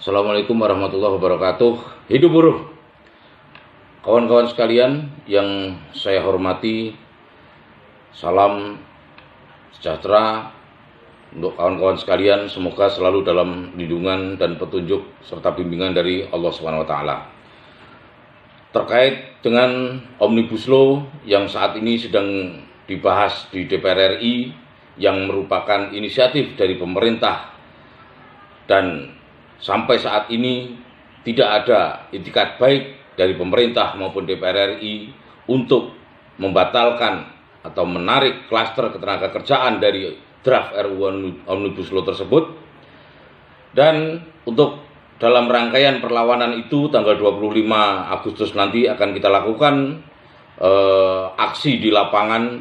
Assalamualaikum warahmatullahi wabarakatuh. Hidup buruh. Kawan-kawan sekalian yang saya hormati, salam sejahtera untuk kawan-kawan sekalian. Semoga selalu dalam lindungan dan petunjuk serta bimbingan dari Allah Subhanahu wa taala. Terkait dengan Omnibus Law yang saat ini sedang dibahas di DPR RI, yang merupakan inisiatif dari pemerintah, dan sampai saat ini tidak ada itikat baik dari pemerintah maupun DPR RI untuk membatalkan atau menarik klaster ketenagakerjaan dari draft RUU Omnibus Law tersebut. Dan untuk dalam rangkaian perlawanan itu, tanggal 25 Agustus nanti akan kita lakukan aksi di lapangan,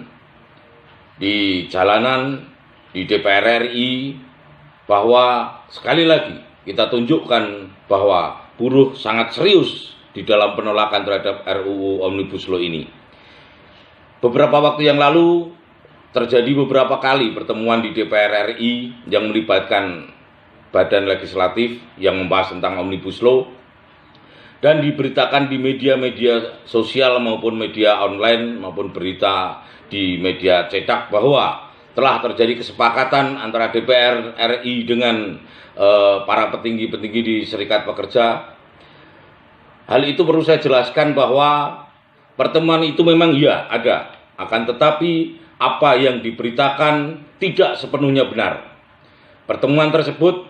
di jalanan, di DPR RI, bahwa sekali lagi kita tunjukkan bahwa buruh sangat serius di dalam penolakan terhadap RUU Omnibus Law ini. Beberapa waktu yang lalu terjadi beberapa kali pertemuan di DPR RI yang melibatkan badan legislatif yang membahas tentang Omnibus Law, dan diberitakan di media-media sosial maupun media online maupun berita di media cetak bahwa telah terjadi kesepakatan antara DPR RI dengan para petinggi-petinggi di Serikat Pekerja. Hal itu perlu saya jelaskan bahwa pertemuan itu memang iya ada, akan tetapi apa yang diberitakan tidak sepenuhnya benar. Pertemuan tersebut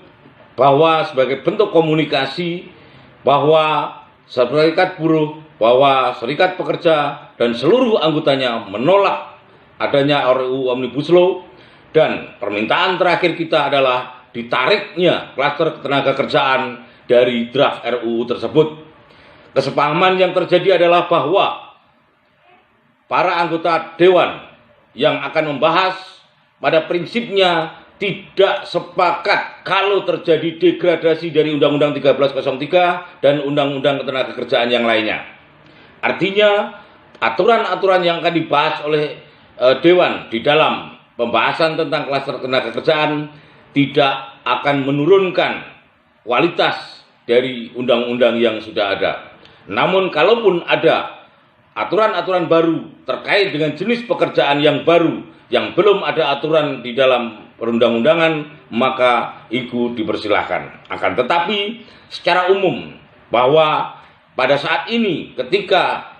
bahwa sebagai bentuk komunikasi bahwa Serikat Buruh, bahwa Serikat Pekerja dan seluruh anggotanya menolak adanya RUU Omnibus Law, dan permintaan terakhir kita adalah ditariknya klaster ketenagakerjaan dari draft RUU tersebut. Kesepahaman yang terjadi adalah bahwa para anggota dewan yang akan membahas pada prinsipnya tidak sepakat kalau terjadi degradasi dari Undang-Undang 1303 dan Undang-Undang Ketenagakerjaan yang lainnya. Artinya aturan-aturan yang akan dibahas oleh dewan di dalam pembahasan tentang klaster ketenagakerjaan tidak akan menurunkan kualitas dari undang-undang yang sudah ada. Namun kalaupun ada aturan-aturan baru terkait dengan jenis pekerjaan yang baru yang belum ada aturan di dalam perundang-undangan, maka itu dipersilahkan. Akan tetapi secara umum bahwa pada saat ini ketika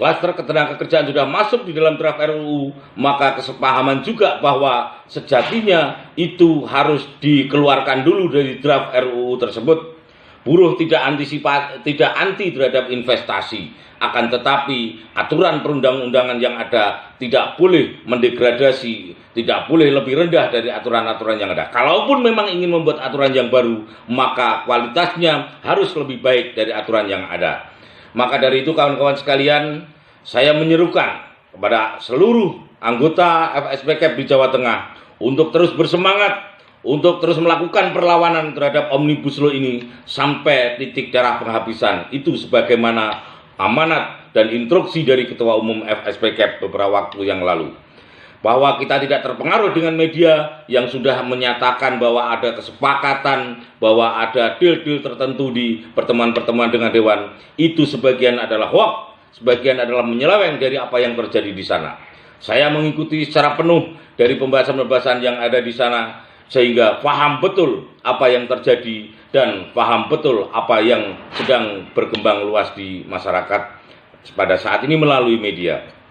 klaster ketenagakerjaan sudah masuk di dalam draft RUU, maka kesepahaman juga bahwa sejatinya itu harus dikeluarkan dulu dari draft RUU tersebut. Buruh tidak anti terhadap investasi, akan tetapi aturan perundang-undangan yang ada tidak boleh mendegradasi, tidak boleh lebih rendah dari aturan-aturan yang ada. Kalaupun memang ingin membuat aturan yang baru, maka kualitasnya harus lebih baik dari aturan yang ada. Maka dari itu kawan-kawan sekalian, saya menyerukan kepada seluruh anggota FSPKP di Jawa Tengah untuk terus bersemangat, untuk terus melakukan perlawanan terhadap Omnibus Law ini sampai titik darah penghabisan. Itu sebagaimana amanat dan instruksi dari Ketua Umum FSPKP beberapa waktu yang lalu. Bahwa kita tidak terpengaruh dengan media yang sudah menyatakan bahwa ada kesepakatan, bahwa ada deal-deal tertentu di pertemuan-pertemuan dengan Dewan. Itu sebagian adalah hoax, sebagian adalah menyeleweng dari apa yang terjadi di sana. Saya mengikuti secara penuh dari pembahasan-pembahasan yang ada di sana, sehingga paham betul apa yang terjadi dan paham betul apa yang sedang berkembang luas di masyarakat pada saat ini melalui media.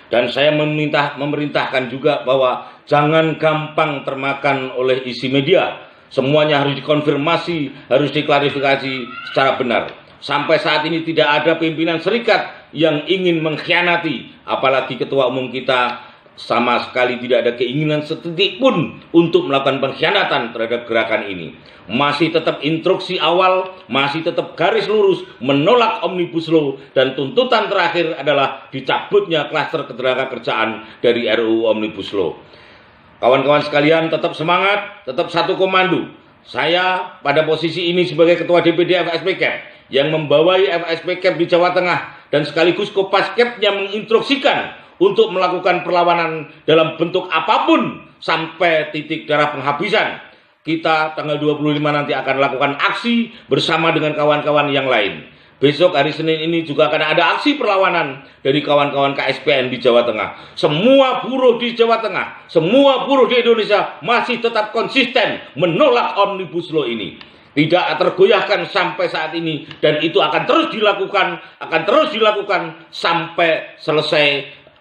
Dan saya memerintahkan juga bahwa jangan gampang termakan oleh isi media. Semuanya harus dikonfirmasi, harus diklarifikasi secara benar. Sampai saat ini tidak ada pimpinan serikat yang ingin mengkhianati, apalagi Ketua Umum kita sama sekali tidak ada keinginan setitik pun untuk melakukan pengkhianatan terhadap gerakan ini. Masih tetap instruksi awal, masih tetap garis lurus menolak Omnibus Law, dan tuntutan terakhir adalah dicabutnya klaster ketenagakerjaan dari RUU Omnibus Law. Kawan-kawan sekalian, tetap semangat, tetap satu komando. Saya pada posisi ini sebagai Ketua DPD FSPKP yang membawai FSPKP di Jawa Tengah dan sekaligus Kopaskepnya menginstruksikan untuk melakukan perlawanan dalam bentuk apapun sampai titik darah penghabisan. kita tanggal 25 nanti akan lakukan aksi bersama dengan kawan-kawan yang lain. Besok hari Senin ini juga akan ada aksi perlawanan dari kawan-kawan KSPN di Jawa Tengah. Semua buruh di Jawa Tengah, semua buruh di Indonesia masih tetap konsisten menolak Omnibus Law ini. Tidak tergoyahkan sampai saat ini, dan itu akan terus dilakukan sampai selesai,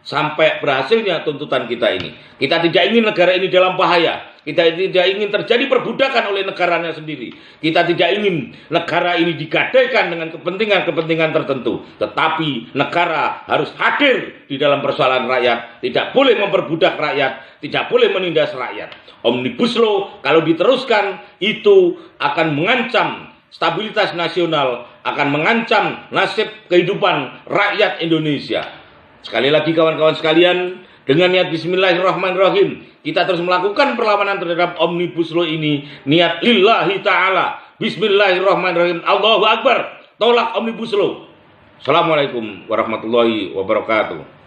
sampai berhasilnya tuntutan kita ini. Kita tidak ingin negara ini dalam bahaya. Kita tidak ingin terjadi perbudakan oleh negaranya sendiri. Kita tidak ingin negara ini digadaikan dengan kepentingan-kepentingan tertentu. Tetapi negara harus hadir di dalam persoalan rakyat. Tidak boleh memperbudak rakyat. Tidak boleh menindas rakyat. Omnibus Law kalau diteruskan itu akan mengancam stabilitas nasional, akan mengancam nasib kehidupan rakyat Indonesia. Sekali lagi kawan-kawan sekalian, dengan niat bismillahirrahmanirrahim, kita terus melakukan perlawanan terhadap Omnibus Law ini. Niat lillahi ta'ala. Bismillahirrahmanirrahim. Allahu Akbar. Tolak Omnibus Law. Assalamualaikum warahmatullahi wabarakatuh.